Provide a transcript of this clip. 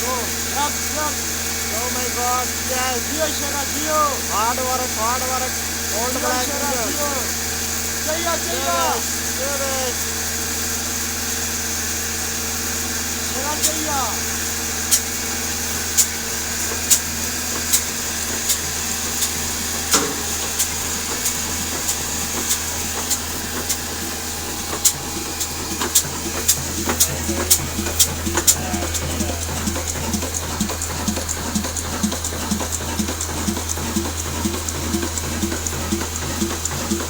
Look. Oh my God, yes. Gio, Shara, Gio. Hard work. Old Gio, black Shara, engine. Gio. Jaya. Give it. Shara, Jaya.